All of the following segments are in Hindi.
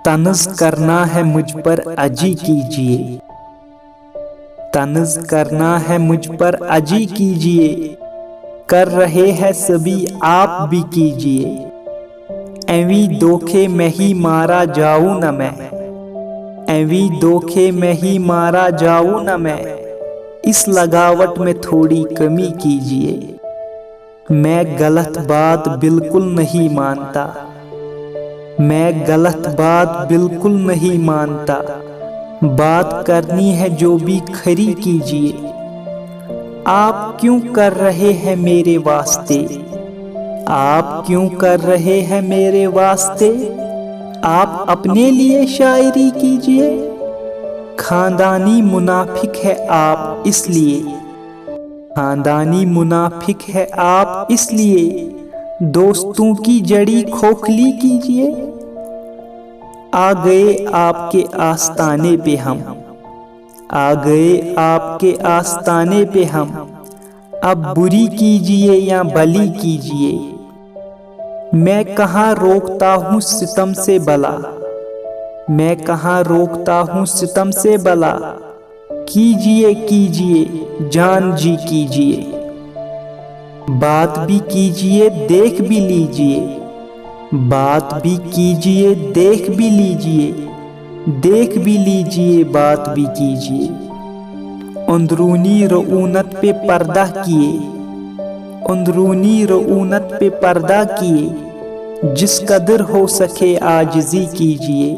तन्ज़ करना है मुझ पर अजी कीजिए, तन्ज़ करना है मुझ पर अजी कीजिए, कर रहे हैं सभी आप भी कीजिए। एवी धोखे में ही मारा जाऊं न मैं, एवी धोखे में ही मारा जाऊं न मैं, इस लगावट में थोड़ी कमी कीजिए। मैं गलत बात बिल्कुल नहीं मानता, मैं गलत बात बिल्कुल नहीं मानता, बात करनी है जो भी खरी कीजिए। आप क्यों कर रहे हैं मेरे वास्ते, आप क्यों कर रहे हैं मेरे वास्ते, आप अपने लिए शायरी कीजिए। खानदानी मुनाफिक है आप इसलिए, खानदानी मुनाफिक है आप इसलिए, दोस्तों की जड़ी खोखली कीजिए। आ गए आपके आस्ताने पे हम, आ गए आपके आस्ताने पे हम, अब बुरी कीजिए या भली कीजिए। मैं कहाँ रोकता हूँ सितम से भला, मैं कहाँ रोकता हूँ सितम से भला, कीजिए कीजिए जान जी कीजिए। बात भी कीजिए देख भी लीजिए, बात भी कीजिए देख भी लीजिए, देख भी लीजिए बात भी कीजिए। अंदरूनी रऊनत पे पर्दा किए, अंदरूनी रऊनत पे पर्दा किए, जिस कदर हो सके आजिज़ी कीजिए।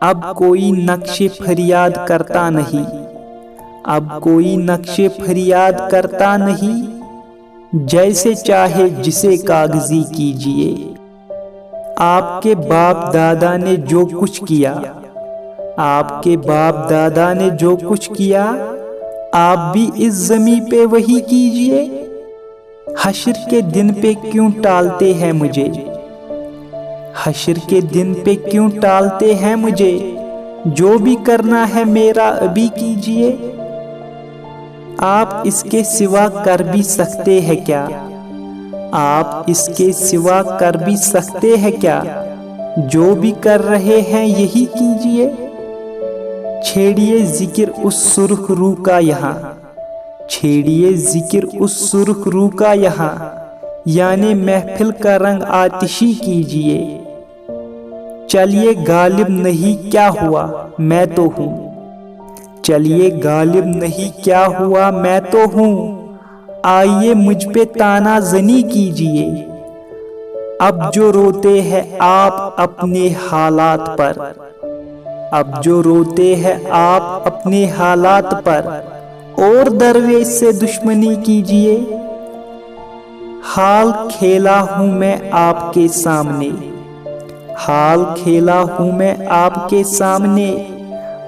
अब कोई नक्शे फरियाद करता नहीं, अब कोई नक्शे फरियाद करता नहीं, जैसे चाहे जिसे कागजी कीजिए। आपके बाप दादा ने जो कुछ किया, आपके बाप दादा ने जो कुछ किया, आप भी इस ज़मीं पे वही कीजिए। हश्र के दिन पे क्यों टालते हैं मुझे, हश्र के दिन पे क्यों टालते हैं मुझे, जो भी करना है मेरा अभी कीजिए। आप इसके सिवा कर भी सकते हैं क्या, आप इसके सिवा कर भी सकते हैं क्या, जो भी कर रहे हैं यही कीजिए। छेड़िए जिक्र उस सुर्ख रूह का यहाँ, छेड़िए जिक्र उस सुर्ख रूह का यहाँ, यानी महफिल का रंग आतिशी कीजिए। चलिए गालिब नहीं क्या हुआ मैं तो हूँ, चलिए गालिब नहीं क्या हुआ मैं तो हूँ, आइए मुझ पे ताना जनी कीजिए। अब जो रोते हैं आप अपने हालात पर, अब जो रोते हैं आप अपने हालात पर, और दरवेश से दुश्मनी कीजिए। हाल खेला हूँ मैं आपके सामने, हाल खेला हूँ मैं आपके सामने,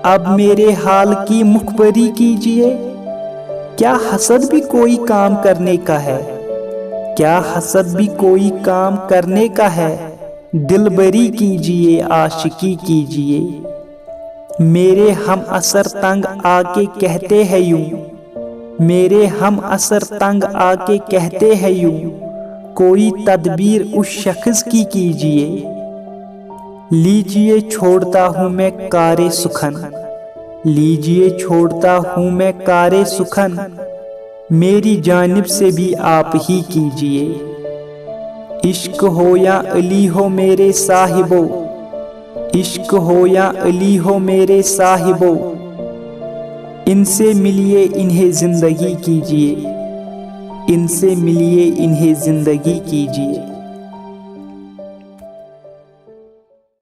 अब मेरे हाल की मुखबरी कीजिए। क्या हसद भी कोई काम करने का है, क्या हसद भी कोई काम करने का है, दिलबरी कीजिए आशिकी कीजिए। मेरे हम असर तंग आके कहते हैं यूं, मेरे हम असर तंग आके कहते हैं यूं, कोई तदबीर उस शख्स की कीजिए। लीजिए छोड़ता हूँ मैं कारे सुखन, लीजिए छोड़ता हूँ मैं कारे सुखन, मेरी जानिब से भी आप ही कीजिए। इश्क हो या अली हो मेरे साहिबो, इश्क हो या अली हो मेरे साहिबो, इनसे मिलिए इन्हें जिंदगी कीजिए, इनसे मिलिए इन्हें जिंदगी कीजिए।